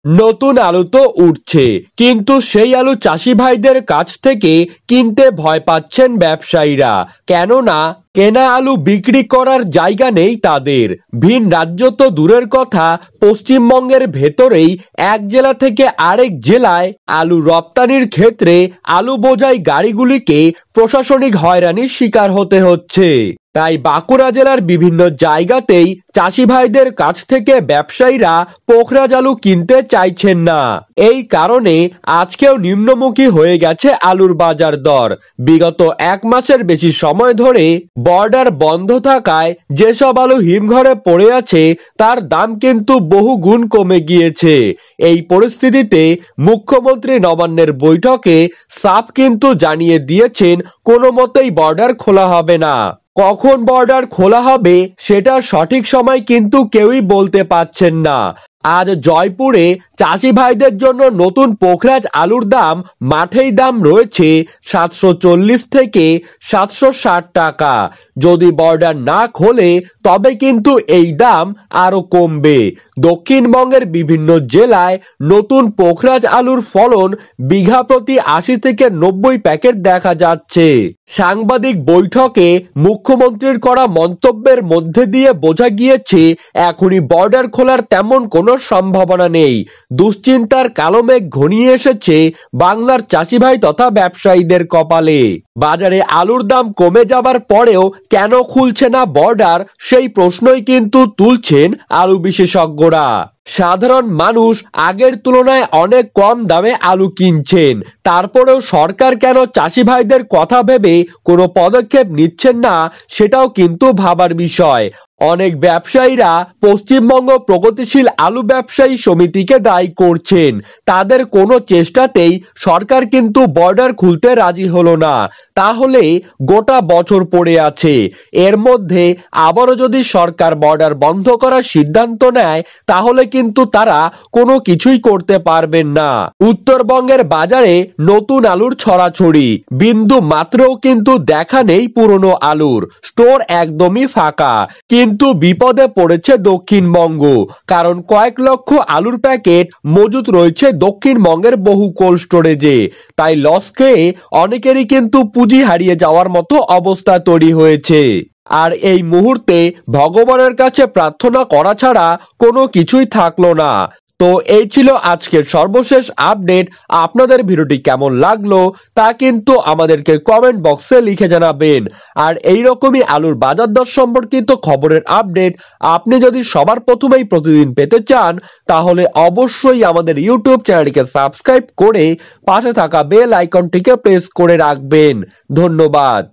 নতুন আলু তো উঠছে, কিন্তু সেই আলু চাষি ভাইদের কাছ থেকে কিনতে ভয় পাচ্ছেন ব্যবসায়ীরা। কেননা কেনা আলু বিক্রি করার জায়গা নেই তাদের। ভিন রাজ্য তো দূরের কথা, পশ্চিমবঙ্গের ভেতরেই এক জেলা থেকে আরেক জেলায় আলু রপ্তানির ক্ষেত্রে আলু বোঝাই গাড়িগুলিকে প্রশাসনিক হয়রানির শিকার হতে হচ্ছে। তাই বাঁকুড়া জেলার বিভিন্ন জায়গাতেই চাষি ভাইদের কাছ থেকে ব্যবসায়ীরা পোখরাজ আলু কিনতে চাইছেন না। এই কারণে আজকেও নিম্নমুখী হয়ে গেছে আলুর বাজার দর। বিগত এক মাসের বেশি সময় ধরে বর্ডার বন্ধ থাকায় যেসব আলু হিমঘরে পড়ে আছে তার দাম কিন্তু বহু গুণ কমে গিয়েছে। এই পরিস্থিতিতে মুখ্যমন্ত্রী নবান্নের বৈঠকে সাফ কিন্তু জানিয়ে দিয়েছেন কোনো মতেই বর্ডার খোলা হবে না। কখন বর্ডার খোলা হবে সেটার সঠিক সময় কিন্তু কেউই বলতে পারছেন না। আজ জয়পুরে চাষি ভাইদের জন্য নতুন পোখরাজ আলুর দাম মাঠেই দাম রয়েছে 740 থেকে 760 টাকা। যদি বর্ডার না খোলে তবে কিন্তু এই দাম আরো কমবে। দক্ষিণবঙ্গের বিভিন্ন জেলায় নতুন পোখরাজ আলুর ফলন বিঘা প্রতি 80 থেকে 90 প্যাকেট দেখা যাচ্ছে। সাংবাদিক বৈঠকে মুখ্যমন্ত্রীর করা মন্তব্যের মধ্যে দিয়ে বোঝা গিয়েছে এখনই বর্ডার খোলার তেমন কোনো সম্ভাবনা নেই। দুশ্চিন্তার কালো মেঘ ঘনিয়ে এসেছে বাংলার চাষি ভাই তথা ব্যবসায়ীদের কপালে। বাজারে আলুর দাম কমে যাবার পরেও কেন খুলছে না বর্ডার, সেই প্রশ্নই কিন্তু তুলছেন আলু বিশেষজ্ঞরা। সাধারণ মানুষ আগের তুলনায় অনেক কম দামে আলু কিনছেন, তারপরেও সরকার কেন চাষি ভাইদের কথা ভেবে কোনো পদক্ষেপ নিচ্ছেন না সেটাও কিন্তু ভাবার বিষয়। অনেক ব্যবসায়ীরা পশ্চিমবঙ্গ প্রগতিশীল আলু ব্যবসায়ী সমিতিকে দায়ী করছেন। তাদের কোনো চেষ্টাতেই সরকার কিন্তু বর্ডার খুলতে রাজি হলো না। তাহলে গোটা বছর পড়ে আছে। এর মধ্যে আবারও যদি সরকার বর্ডার বন্ধ করার সিদ্ধান্ত নেয় তাহলে কিন্তু তারা কোনো কিছুই করতে পারবেন না। উত্তরবঙ্গের বাজারে নতুন আলুর ছড়াছড়ি, বিন্দু মাত্রও কিন্তু দেখা নেই পুরনো আলুর। স্টোর একদমই ফাঁকা। কিন্তু বিপদে পড়েছে দক্ষিণবঙ্গ, কারণ কয়েক লক্ষ আলুর প্যাকেট মজুত রয়েছে দক্ষিণবঙ্গের বহু কোল্ড স্টোরেজে। তাই লস খেয়ে অনেকেরই কিন্তু পুঁজি হারিয়ে যাওয়ার মতো অবস্থা তৈরি হয়েছে। আর এই মুহূর্তে ভগবানের কাছে প্রার্থনা করা ছাড়া কোনো কিছুই থাকলো না। তো এই ছিল আজকের সর্বশেষ আপডেট। আপনাদের ভিডিওটি কেমন লাগলো তা কিন্তু আমাদেরকে কমেন্ট বক্সে লিখে জানাবেন। আর এই রকমই আলুর বাজার দর সম্পর্কিত খবরের আপডেট আপনি যদি সবার প্রথমেই প্রতিদিন পেতে চান তাহলে অবশ্যই আমাদের ইউটিউব চ্যানেলটিকে সাবস্ক্রাইব করে পাশে থাকা বেল আইকনটিকে প্রেস করে রাখবেন। ধন্যবাদ।